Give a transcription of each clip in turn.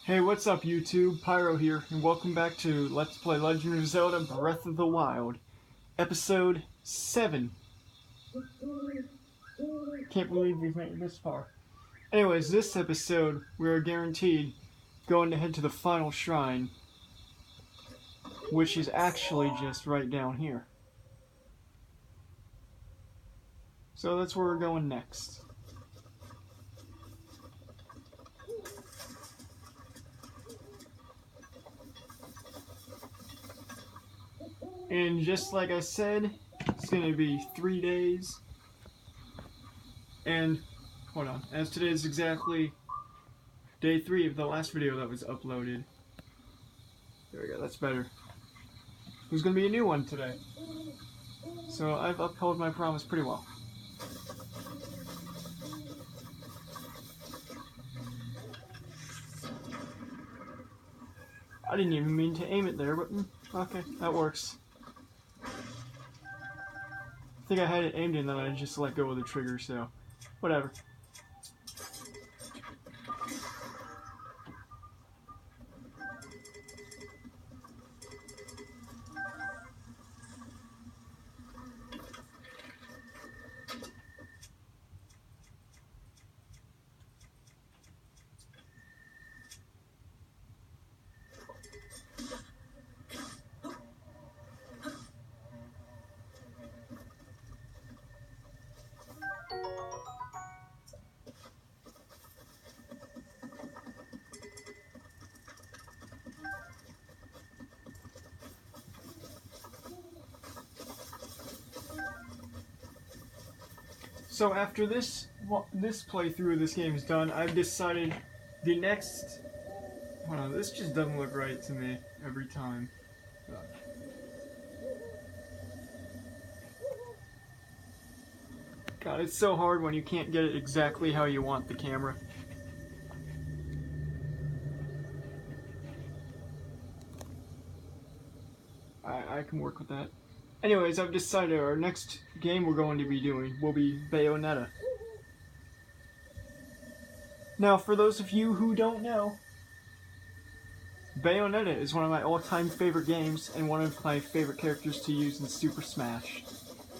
Hey, what's up YouTube? Pyro here, and welcome back to Let's Play Legend of Zelda Breath of the Wild, Episode 7. Can't believe we've made it this far. Anyways, this episode, we are guaranteed going to head to the final shrine, which is actually just right down here. So that's where we're going next. And just like I said, it's going to be 3 days. And, hold on, as today is exactly day 3 of the last video that was uploaded. There we go, that's better. There's going to be a new one today. So I've upheld my promise pretty well. I didn't even mean to aim it there, but okay, that works. I think I had it aimed and then I just let go of the trigger, so whatever. So after this playthrough of this game is done, I've decided the next... Hold on, this just doesn't look right to me every time. God, it's so hard when you can't get it exactly how you want the camera. I can work with that. Anyways, I've decided our next game we're going to be doing will be Bayonetta. Now, for those of you who don't know, Bayonetta is one of my all-time favorite games and one of my favorite characters to use in Super Smash,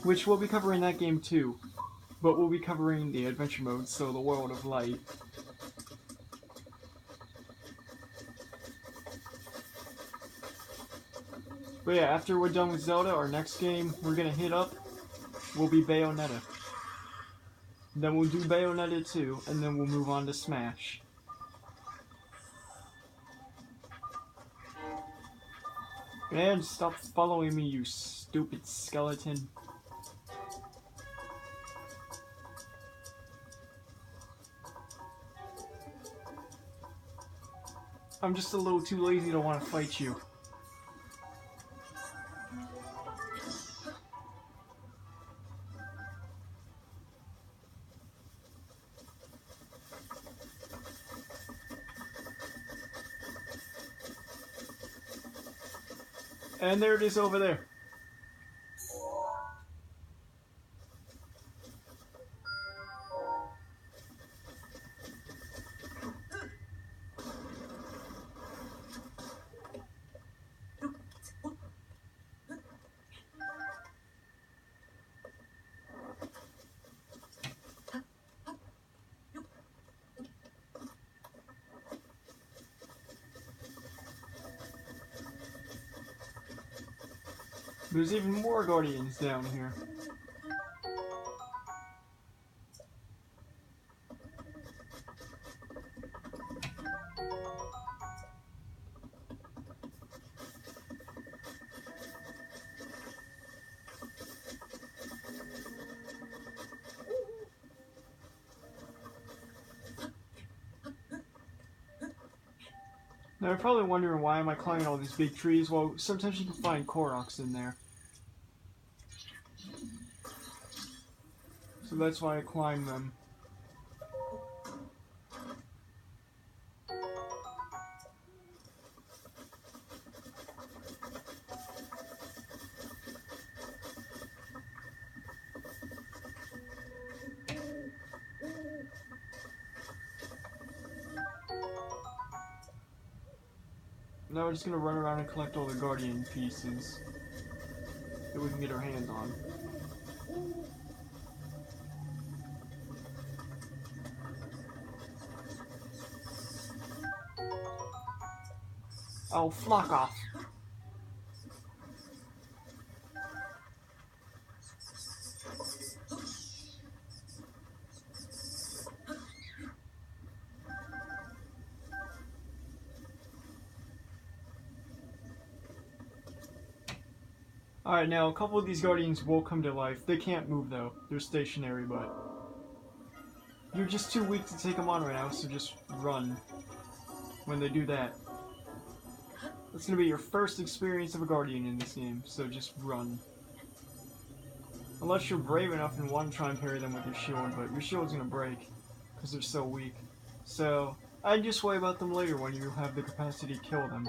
which we'll be covering that game too, but we'll be covering the adventure mode, so the World of Light. But yeah, after we're done with Zelda, our next game we're gonna hit up will be Bayonetta. Then we'll do Bayonetta 2, and then we'll move on to Smash. And stop following me, you stupid skeleton. I'm just a little too lazy to want to fight you. And there it is over there. There's even more guardians down here. Now you're probably wondering why am I climbing all these big trees? Well, sometimes you can find Koroks in there. So that's why I climb them. Now we're just gonna run around and collect all the guardian pieces that we can get our hands on. Oh, flock off. Alright, now a couple of these guardians will come to life. They can't move though. They're stationary, but you're just too weak to take them on right now, so just run when they do that. That's gonna be your first experience of a guardian in this game, so just run. Unless you're brave enough and want to try and parry them with your shield, but your shield's gonna break because they're so weak. So I'd just worry about them later when you have the capacity to kill them.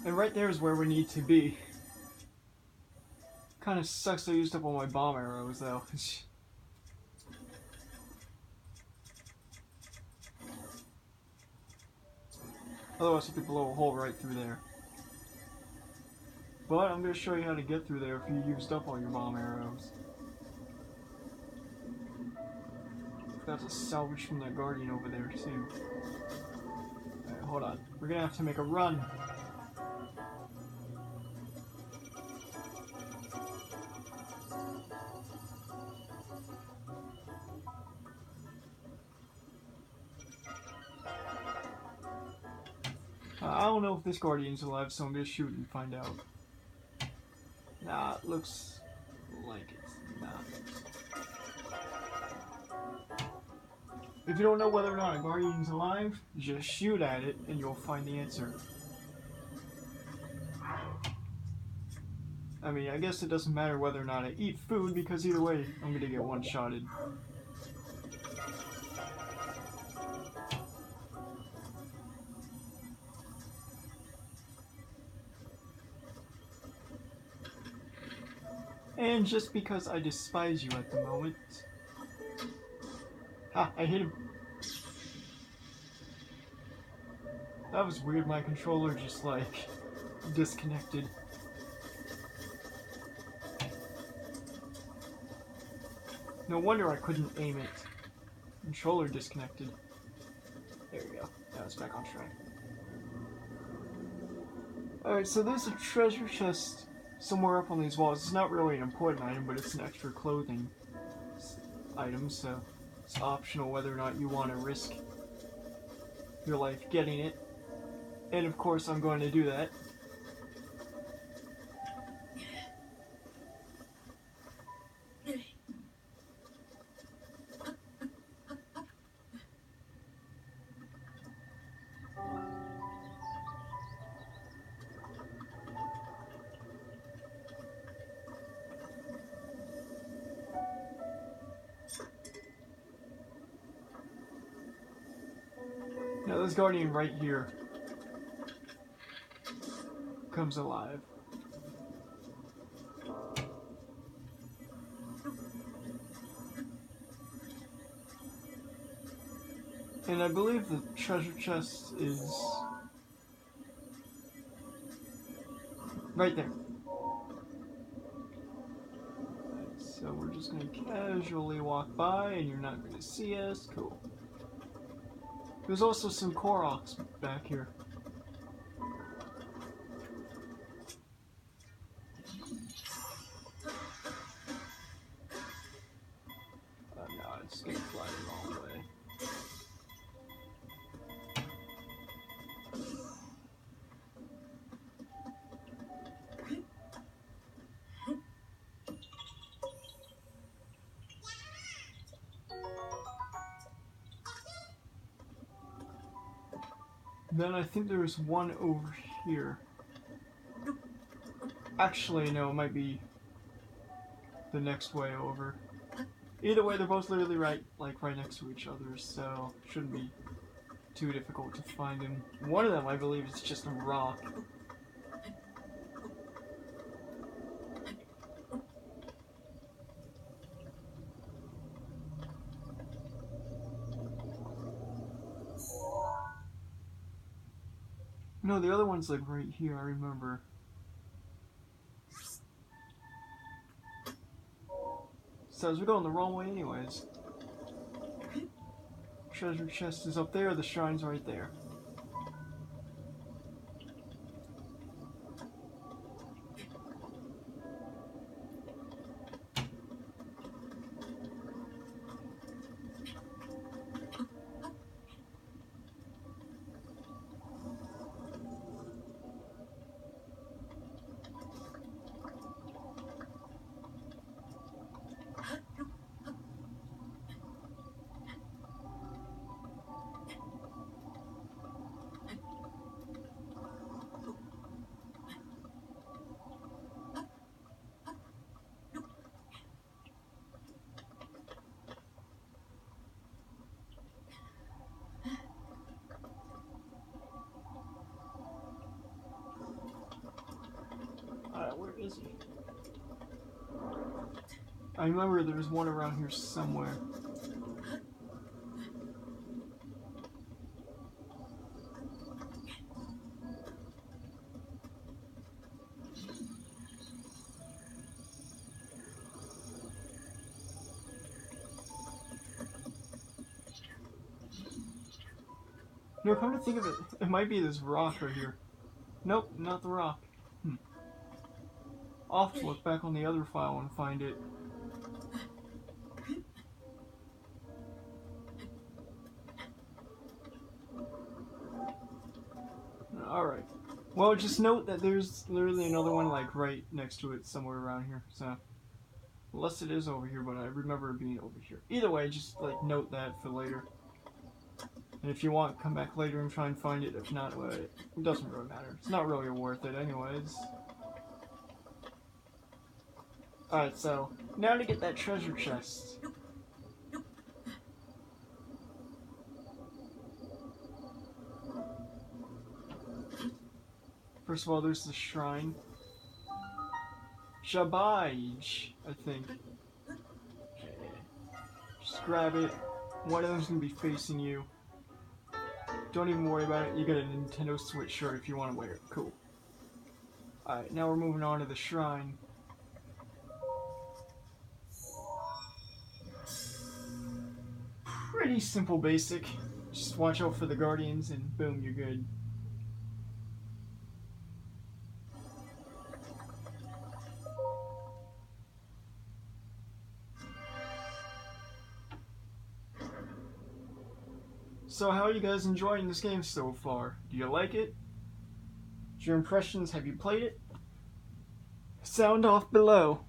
And right there is where we need to be. Kinda sucks I used up all my bomb arrows though. Otherwise I could blow a hole right through there. But I'm gonna show you how to get through there if you used up all your bomb arrows. That's a salvage from that guardian over there too. Alright, hold on. We're gonna have to make a run. I don't know if this guardian's alive, so I'm gonna shoot and find out. Nah, it looks like it's not. If you don't know whether or not a guardian's alive, just shoot at it and you'll find the answer. I mean, I guess it doesn't matter whether or not I eat food, because either way, I'm gonna get one-shotted. And just because I despise you at the moment... Ha! I hit him! That was weird, my controller just like... disconnected. No wonder I couldn't aim it. Controller disconnected. There we go. Now it's back on track. Alright, so there's a treasure chest somewhere up on these walls. It's not really an important item, but it's an extra clothing item, so it's optional whether or not you want to risk your life getting it. And of course I'm going to do that. Now this guardian right here comes alive. And I believe the treasure chest is right there. So we're just going to casually walk by and you're not going to see us. Cool. There's also some Koroks back here. No, it's gonna fly the wrong way. Then I think there's one over here. Actually, no, it might be the next way over. Either way, they're both literally right next to each other, so shouldn't be too difficult to find them. One of them, I believe, is just a rock. No, the other one's like right here, I remember. Says we're going the wrong way anyways. Treasure chest is up there, the shrine's right there. Where is he? I remember there was one around here somewhere. No, come to think of it, it might be this rock right here. Nope, not the rock. I'll have to look back on the other file and find it. Alright. Well, just note that there's literally another one like right next to it somewhere around here. So, unless it is over here, but I remember it being over here. Either way, just like note that for later. And if you want, come back later and try and find it. If not, well, it doesn't really matter. It's not really worth it anyways. Alright, so, now to get that treasure chest. First of all, there's the shrine. Shabaij, I think. Okay. Just grab it. One of them's gonna be facing you. Don't even worry about it. You get a Nintendo Switch shirt if you want to wear it. Cool. Alright, now we're moving on to the shrine. Pretty simple, basic. Just watch out for the guardians and boom, you're good. So how are you guys enjoying this game so far? Do you like it? What's your impressions? Have you played it? Sound off below.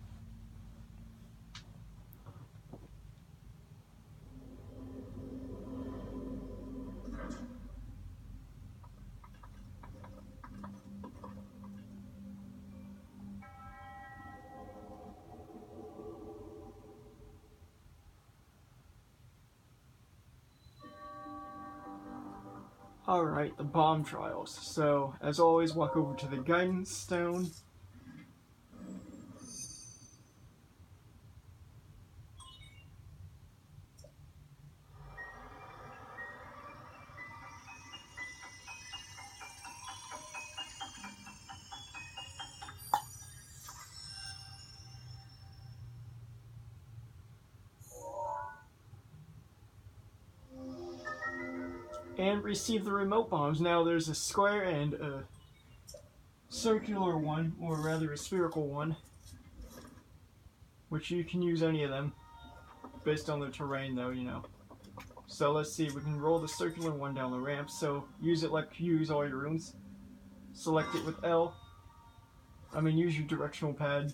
Alright, the bomb trials. So, as always, walk over to the guidance stone. And receive the remote bombs. Now there's a square and a circular one, or rather a spherical one, which you can use any of them, based on the terrain though, you know. So let's see, we can roll the circular one down the ramp, so use it like you use all your rooms. Select it with L. Use your directional pad.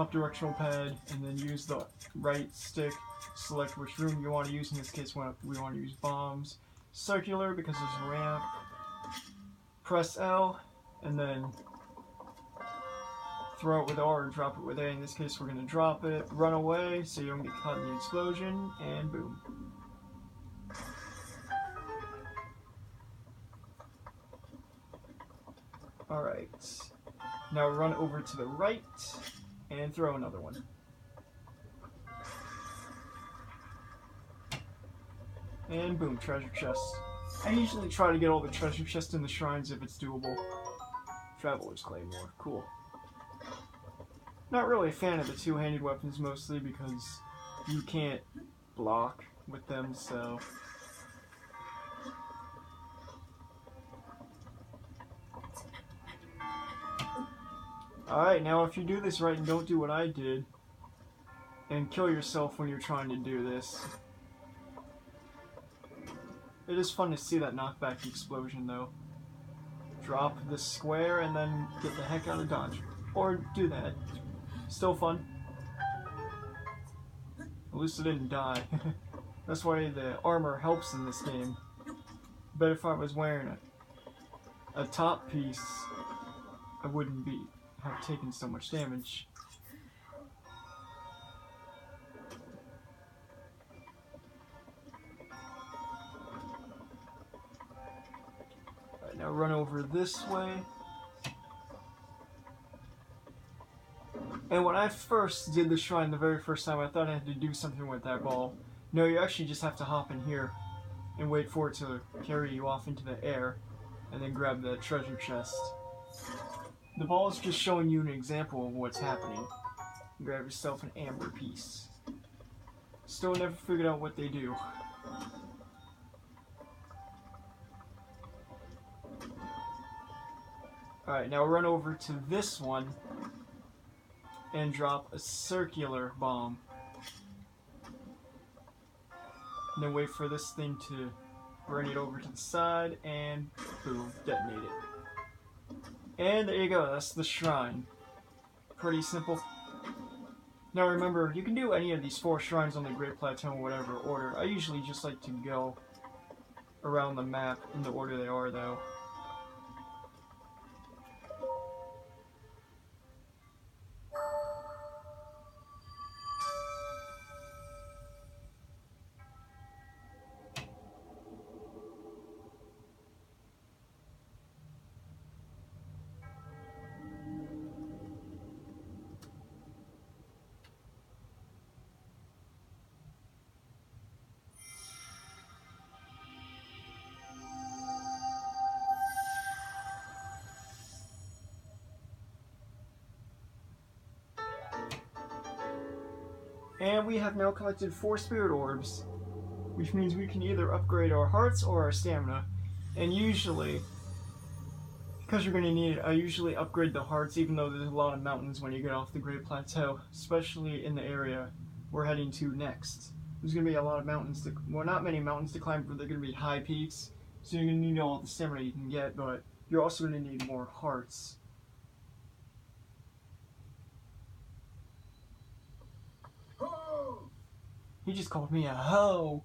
top directional pad, and then use the right stick, select which room you want to use. In this case, we want to use bombs. Circular, because there's a ramp. Press L, and then throw it with R or drop it with A. In this case, we're going to drop it. Run away so you don't get caught in the explosion, and boom. Alright. Now run over to the right, and throw another one. And boom, treasure chest. I usually try to get all the treasure chests in the shrines if it's doable. Traveler's Claymore, cool. Not really a fan of the two-handed weapons mostly because you can't block with them, so... Alright, now if you do this right and don't do what I did, and kill yourself when you're trying to do this. It is fun to see that knockback explosion though. Drop the square and then get the heck out of dodge. Or do that. Still fun. At least I didn't die. That's why the armor helps in this game. But if I was wearing a top piece, I wouldn't have taken so much damage. Alright, now run over this way. And when I first did the shrine the very first time, I thought I had to do something with that ball. No, you actually just have to hop in here and wait for it to carry you off into the air, and then grab the treasure chest. The ball is just showing you an example of what's happening. Grab yourself an amber piece. Still never figured out what they do. Alright, now run over to this one and drop a circular bomb. And then wait for this thing to bring it over to the side and boom, detonate it. And there you go, that's the shrine. Pretty simple. Now remember, you can do any of these 4 shrines on the Great Plateau in whatever order. I usually just like to go around the map in the order they are though. And we have now collected 4 spirit orbs, which means we can either upgrade our hearts or our stamina. And usually, because you're going to need it, I usually upgrade the hearts even though there's a lot of mountains when you get off the Great Plateau, especially in the area we're heading to next. There's going to be a lot of mountains to, well, not many mountains to climb, but they're going to be high peaks, so you're going to need all the stamina you can get, but you're also going to need more hearts. He just called me a hoe.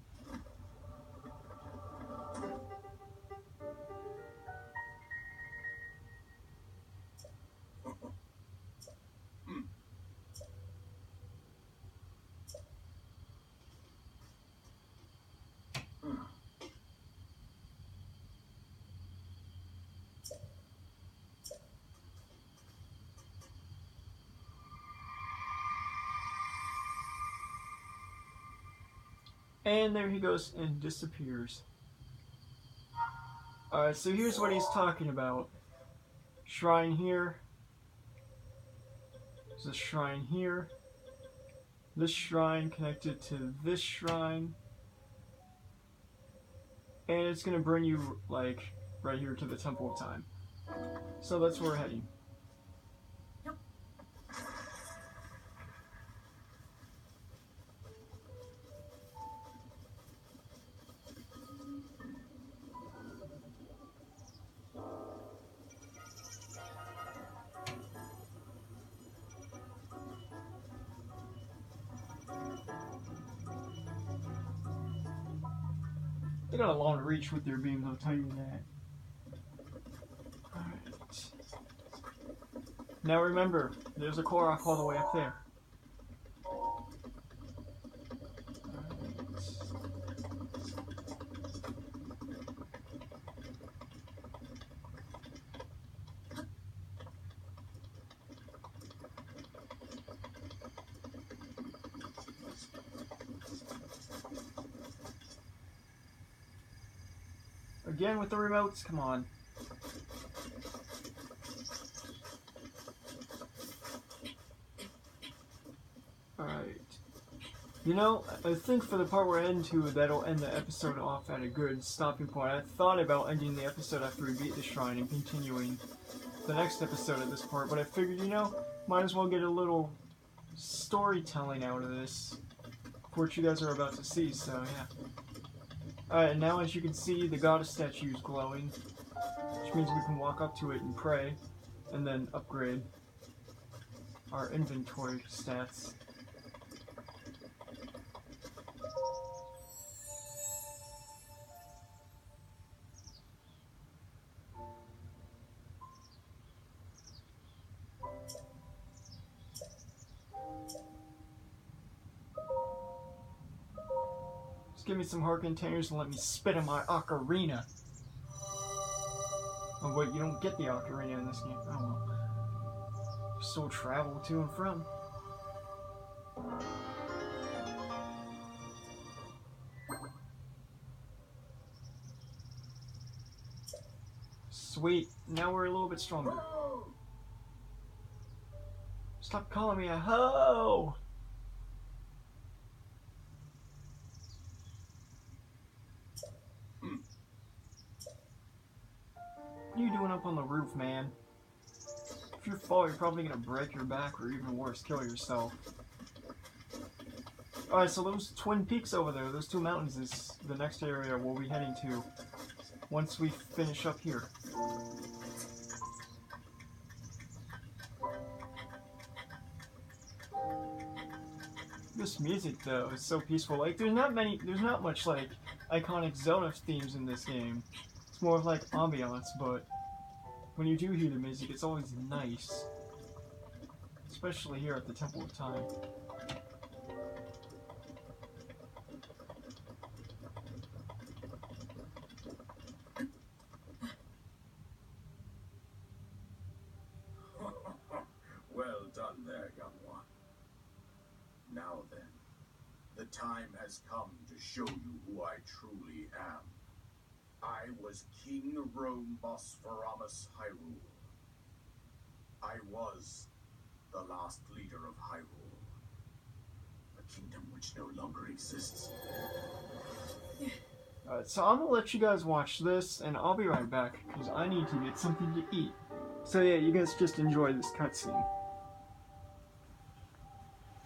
And there he goes and disappears. Alright, so here's what he's talking about. Shrine here. There's a shrine here. This shrine connected to this shrine. And it's gonna bring you, like, right here to the Temple of Time. So that's where we're heading. They got a long reach with their beams, I'll tell you that. Alright. Now remember, there's a Korok all the way up there. Again with the remotes, come on. Alright. You know, I think for the part we're heading to, that'll end the episode off at a good stopping point. I thought about ending the episode after we beat the shrine and continuing the next episode at this part, but I figured, you know, might as well get a little storytelling out of this for what you guys are about to see, so yeah. Alright, and now as you can see, the goddess statue is glowing, which means we can walk up to it and pray, and then upgrade our inventory stats. Give me some heart containers and let me spit in my ocarina. Oh wait, you don't get the ocarina in this game. Oh well. Still travel to and from. Sweet. Now we're a little bit stronger. Stop calling me a hoe! What are you doing up on the roof, man? If you fall, you're probably gonna break your back or even worse, kill yourself. Alright, so those twin peaks over there, those two mountains is the next area we'll be heading to once we finish up here. This music though is so peaceful. Like there's not much like iconic Zelda themes in this game. It's more of like ambiance, but when you do hear the music, it's always nice. Especially here at the Temple of Time. Well done there, young one. Now then, the time has come to show you who I truly am. I was King Rome Bosphorus Hyrule. I was the last leader of Hyrule, a kingdom which no longer exists. Alright, so I'm gonna let you guys watch this, and I'll be right back, because I need to get something to eat. So yeah, you guys just enjoy this cutscene.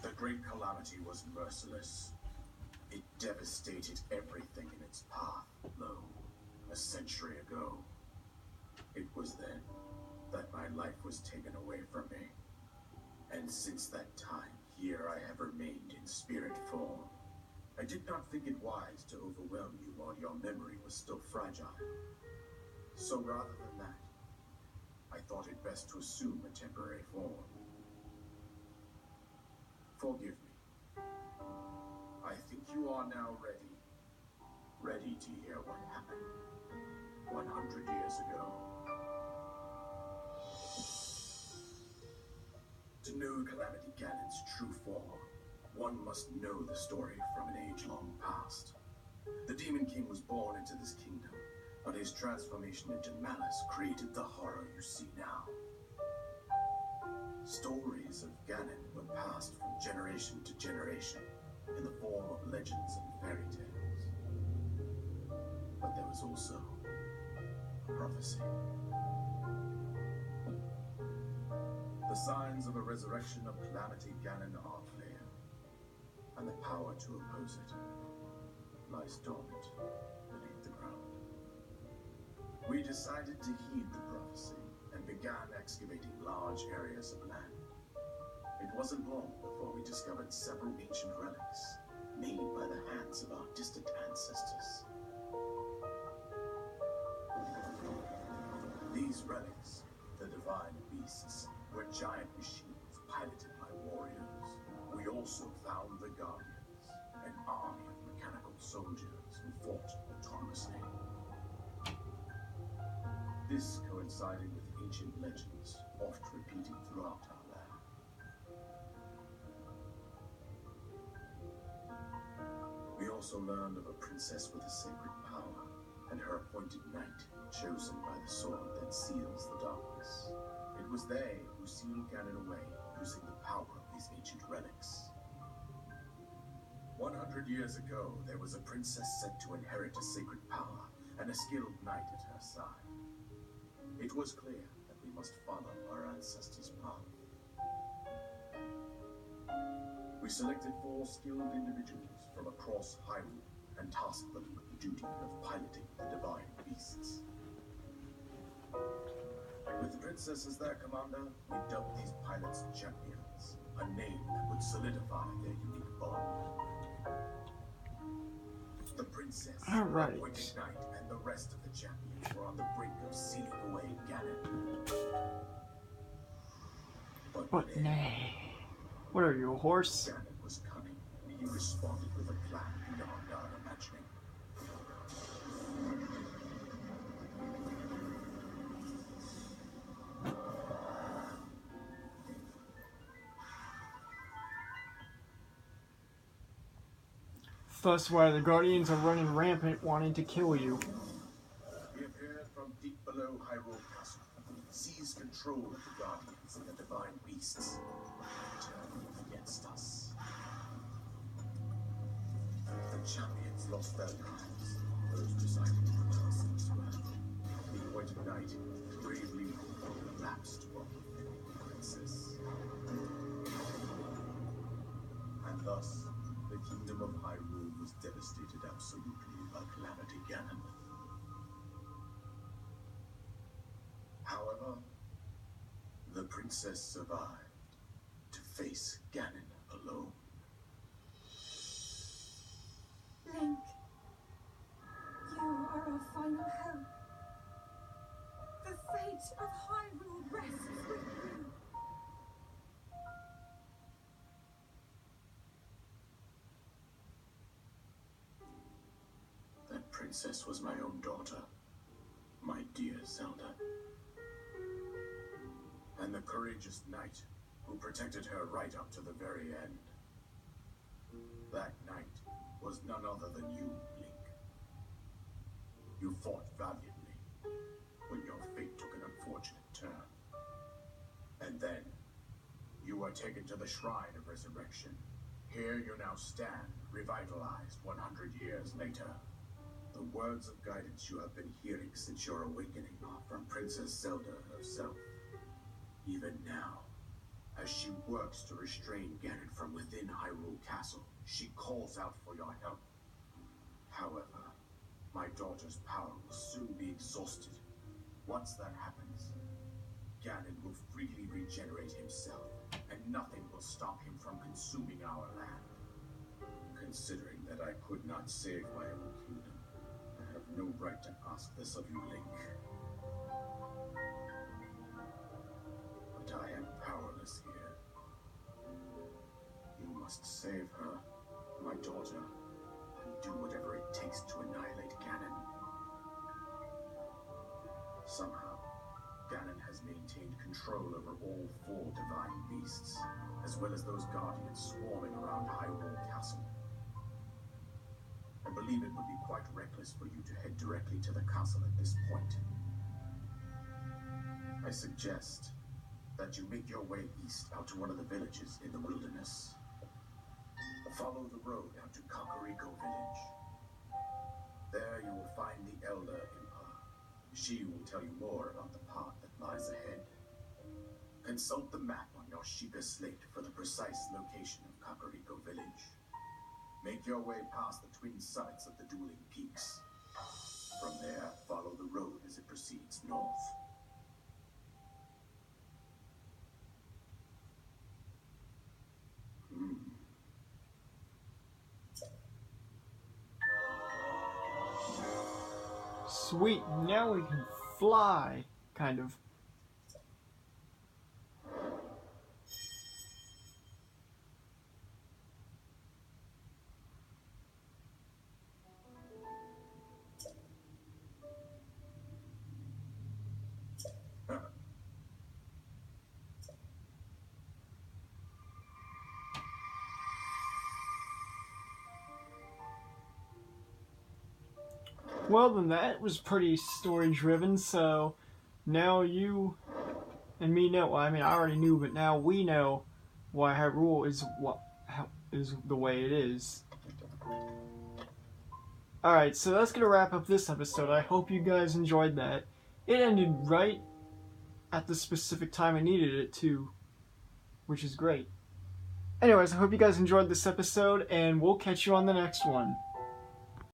The Great Calamity was merciless. It devastated everything in its path, lo, a century ago. It was then that my life was taken away from me. And since that time, here I have remained in spirit form. I did not think it wise to overwhelm you while your memory was still fragile. So rather than that, I thought it best to assume a temporary form. Forgive me. I think you are now ready. Ready to hear what happened 100 years ago. To know Calamity Ganon's true form, one must know the story from an age long past. The Demon King was born into this kingdom, but his transformation into malice created the horror you see now. Stories of Ganon were passed from generation to generation in the form of legends and fairy tales. But there was also a prophecy. The signs of a resurrection of Calamity Ganon are clear, and the power to oppose it lies dormant beneath the ground. We decided to heed the prophecy and began excavating large areas of land. It wasn't long before we discovered several ancient relics made by the hands of our distant ancestors. These relics, the divine beasts, were giant machines piloted by warriors. We also found the Guardians, an army of mechanical soldiers who fought autonomously. This coincided with ancient legends, oft repeated throughout our land. We also learned of a princess with a sacred power, and her appointed knight, chosen by the sword that seals the darkness. It was they who sealed Ganon away, using the power of these ancient relics. 100 years ago, there was a princess set to inherit a sacred power, and a skilled knight at her side. It was clear that we must follow our ancestors' path. We selected 4 skilled individuals from across Hyrule and tasked them with the duty of piloting the divine beasts. With the princess as their commander, we dubbed these pilots champions, a name that would solidify their unique bond. The princess, All right. the appointed knight, and the rest of the champions were on the brink of sealing away Ganon. But nay. What are you, a horse? Ganon was cunning. He responded with a plan beyond our imagining. Thus why the Guardians are running rampant wanting to kill you. He appeared from deep below Hyrule Castle, seized control of the Guardians and the divine beasts, turning against us. The champions lost their lives. Those residing in the castle as well. The appointed knight bravely collapsed while defending the princess. And thus, the kingdom of Hyrule was devastated absolutely by Calamity Ganon. However, the princess survived to face Ganon alone. Link, you are our final hope. The fate of Hyrule rests with you. That princess was my own daughter, my dear Zelda. And the courageous knight who protected her right up to the very end. That knight was none other than you, Link. You fought valiantly, but your fate took an unfortunate turn. And then, you were taken to the Shrine of Resurrection. Here you now stand, revitalized 100 years later. The words of guidance you have been hearing since your awakening are from Princess Zelda herself. Even now, as she works to restrain Ganon from within Hyrule Castle, she calls out for your help. However, my daughter's power will soon be exhausted. Once that happens, Ganon will freely regenerate himself, and nothing will stop him from consuming our land. Considering that I could not save my own kingdom, I have no right to ask this of you, Link. But I am powerless here. You must save her, my daughter, and do whatever it takes to annihilate Ganon. Somehow, Ganon has maintained control over all 4 divine beasts, as well as those guardians swarming around Hyrule Castle. I believe it would be quite reckless for you to head directly to the castle at this point. I suggest that you make your way east out to one of the villages in the wilderness. Follow the road out to Kakariko Village. There you will find the Elder Impa. She will tell you more about the path that lies ahead. Consult the map on your Sheikah slate for the precise location of Kakariko Village. Make your way past the twin summits of the dueling peaks. From there, follow the road as it proceeds north. Sweet, now we can fly. kind of. Well, then that was pretty story-driven, so now you and me know. Well, I mean, I already knew, but now we know why Hyrule is is the way it is. Alright, so that's going to wrap up this episode. I hope you guys enjoyed that. It ended right at the specific time I needed it to, which is great. Anyways, I hope you guys enjoyed this episode, and we'll catch you on the next one.